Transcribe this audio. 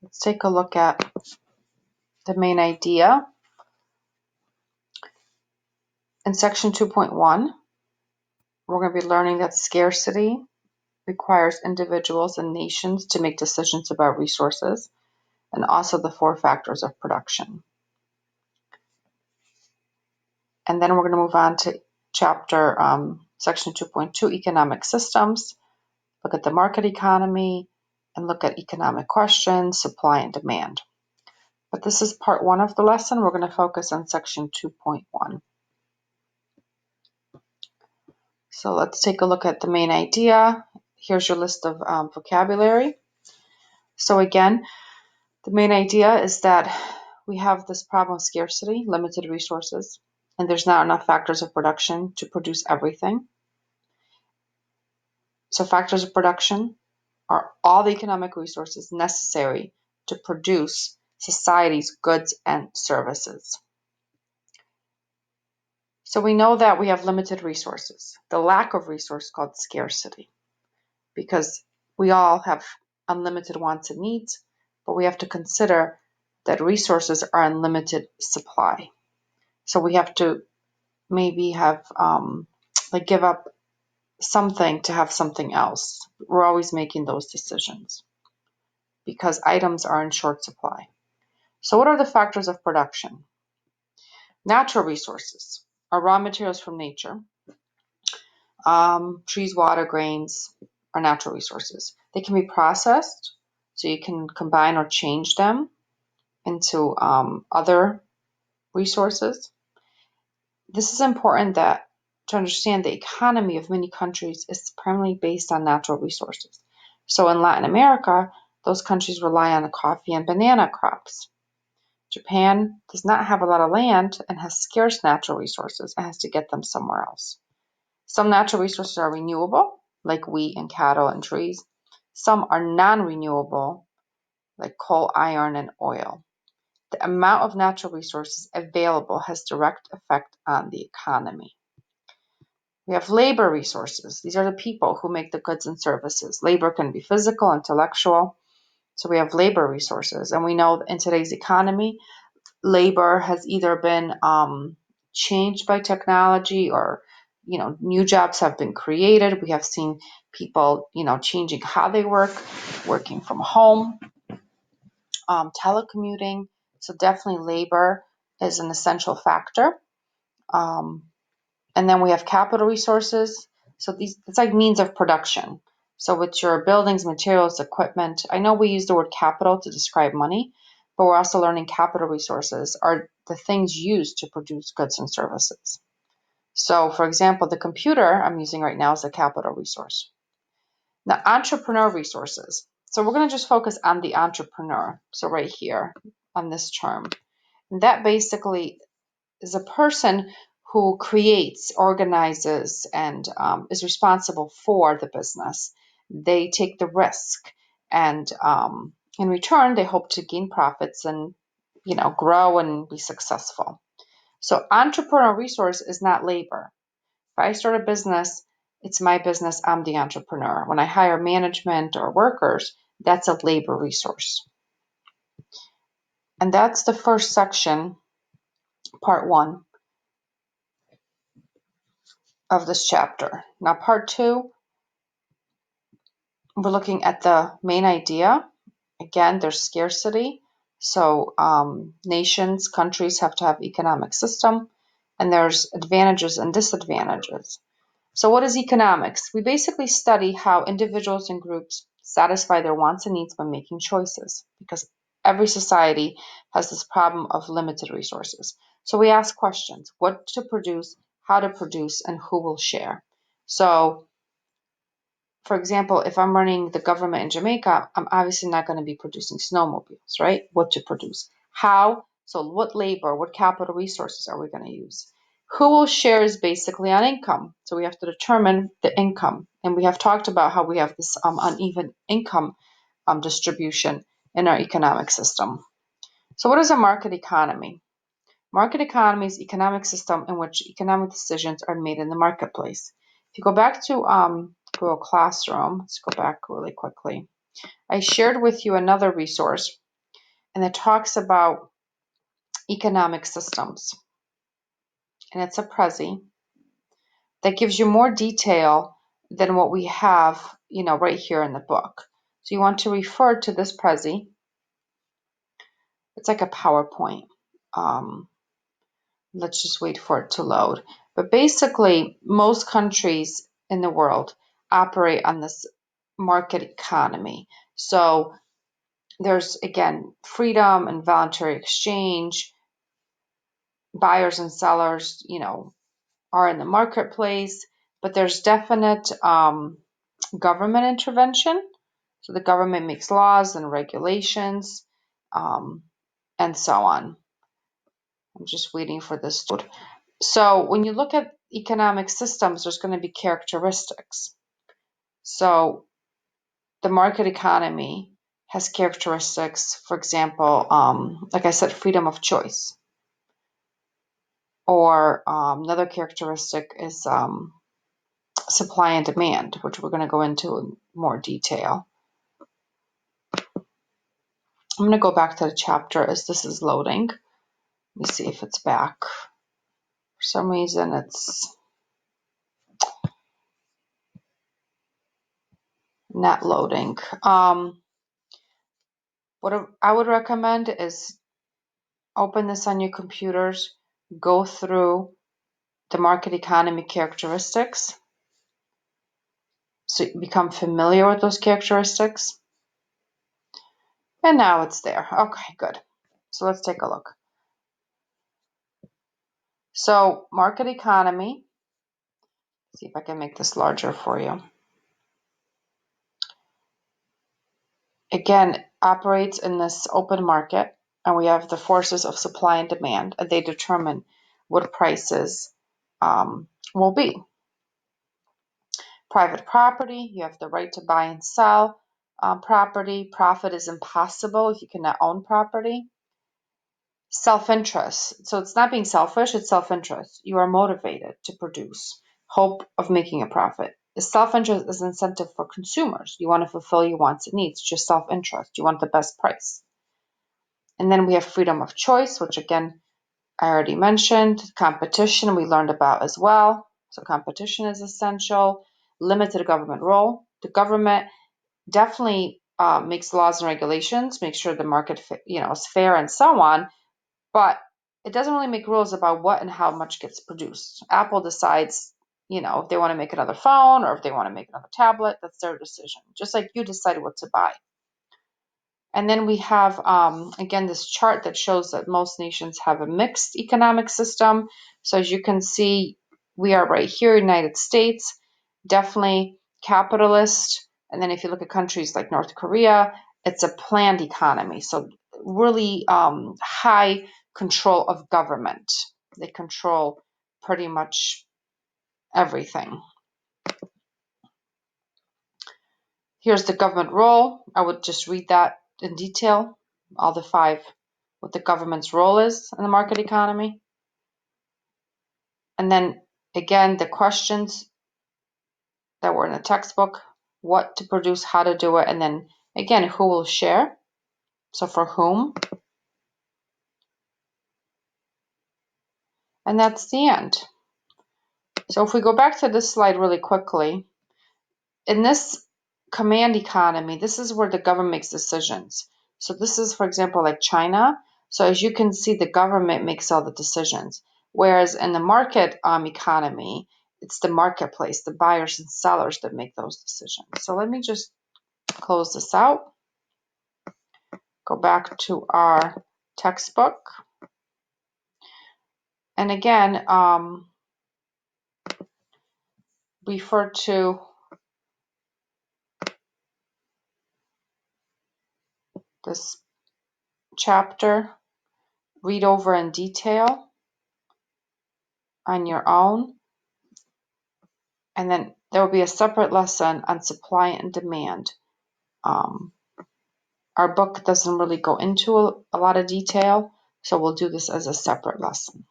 Let's take a look at the main idea. In section 2.1, we're going to be learning that scarcity requires individuals and nations to make decisions about resources, and also the 4 factors of production. And then we're going to move on to section 2.2, economic systems, look at the market economy, and look at economic questions, supply and demand. But this is part 1 of the lesson. We're going to focus on section 2.1. So let's take a look at the main idea. Here's your list of vocabulary. So again, the main idea is that we have this problem of scarcity, limited resources, and there's not enough factors of production to produce everything. So factors of production are all the economic resources necessary to produce society's goods and services. So we know that we have limited resources. The lack of resource is called scarcity, because we all have unlimited wants and needs, but we have to consider that resources are in limited supply. So we have to maybe have give up something to have something else. We're always making those decisions because items are in short supply. So what are the factors of production? Natural resources are raw materials from nature. Trees, water, grains are natural resources. They can be processed, so you can combine or change them into other resources. This is important to understand the economy of many countries is primarily based on natural resources. So in Latin America, those countries rely on the coffee and banana crops. Japan does not have a lot of land and has scarce natural resources and has to get them somewhere else. Some natural resources are renewable, like wheat and cattle and trees. Some are non-renewable, like coal, iron, and oil. The amount of natural resources available has direct effect on the economy. We have labor resources. These are the people who make the goods and services. Labor can be physical, intellectual. So we have labor resources. And we know in today's economy, labor has either been changed by technology or, new jobs have been created. We have seen people, changing how they work, working from home, telecommuting. So definitely labor is an essential factor. And then we have capital resources. So it's like means of production. So with your buildings, materials, equipment, I know we use the word capital to describe money, but we're also learning capital resources are the things used to produce goods and services. So for example, the computer I'm using right now is a capital resource. Now, entrepreneur resources. So we're going to just focus on the entrepreneur. So right here on this term. And that basically is a person who creates, organizes, and is responsible for the business. They take the risk, and in return, they hope to gain profits and, grow and be successful. So entrepreneurial resource is not labor. If I start a business, it's my business, I'm the entrepreneur. When I hire management or workers, that's a labor resource. And that's the first section, part 1. Of this chapter. Now, part 2, we're looking at the main idea. Again, there's scarcity. So nations, countries have to have economic system, and there's advantages and disadvantages. So what is economics? We basically study how individuals and groups satisfy their wants and needs by making choices, because every society has this problem of limited resources. So we ask questions: what to produce, how to produce, and who will share. So, for example, if I'm running the government in Jamaica, I'm obviously not going to be producing snowmobiles, right? What to produce? How? So what labor, what capital resources are we going to use? Who will share is basically on income. So we have to determine the income. And we have talked about how we have this uneven income distribution in our economic system. So what is a market economy? Market economy is economic system in which economic decisions are made in the marketplace. If you go back to Google Classroom, let's go back really quickly. I shared with you another resource and it talks about economic systems. And it's a Prezi that gives you more detail than what we have, right here in the book. So you want to refer to this Prezi. It's like a PowerPoint. Let's just wait for it to load. But basically, most countries in the world operate on this market economy. So there's, again, freedom and voluntary exchange. Buyers and sellers, are in the marketplace, but there's definite government intervention. So the government makes laws and regulations, and so on. I'm just waiting for this to load. So when you look at economic systems, there's going to be characteristics. So the market economy has characteristics, for example, like I said, freedom of choice. Or another characteristic is supply and demand, which we're going to go into in more detail. I'm going to go back to the chapter as this is loading. Let me see if it's back. For some reason, it's not loading. What I would recommend is open this on your computers, go through the market economy characteristics, so you become familiar with those characteristics. And now it's there. Okay, good. So let's take a look. So market economy, see if I can make this larger for you. Again, operates in this open market, and we have the forces of supply and demand, and they determine what prices will be. Private property, you have the right to buy and sell property. Profit is impossible if you cannot own property. Self-interest, so it's not being selfish, it's self-interest. You are motivated to produce, hope of making a profit. The self-interest is incentive for consumers. You want to fulfill your wants and needs, just self-interest. You want the best price. And then we have freedom of choice, which again, I already mentioned. Competition, we learned about as well. So competition is essential. Limited government role. The government definitely makes laws and regulations, makes sure the market, is fair and so on. But it doesn't really make rules about what and how much gets produced. Apple decides, if they want to make another phone or if they want to make another tablet, that's their decision. Just like you decide what to buy. And then we have, again, this chart that shows that most nations have a mixed economic system. So as you can see, we are right here, United States, definitely capitalist. And then if you look at countries like North Korea, it's a planned economy. So really high control of government. They control pretty much everything. Here's the government role. I would just read that in detail, all the 5, what the government's role is in the market economy. And then again, the questions that were in the textbook, what to produce, how to do it, and then again, who will share. So for whom. And that's the end. So if we go back to this slide really quickly, in this command economy, this is where the government makes decisions. So this is, for example, like China. So as you can see, the government makes all the decisions. Whereas in the market economy, it's the marketplace, the buyers and sellers that make those decisions. So let me just close this out. Go back to our textbook. And again, refer to this chapter, read over in detail on your own. And then there will be a separate lesson on supply and demand. Our book doesn't really go into a lot of detail, so we'll do this as a separate lesson.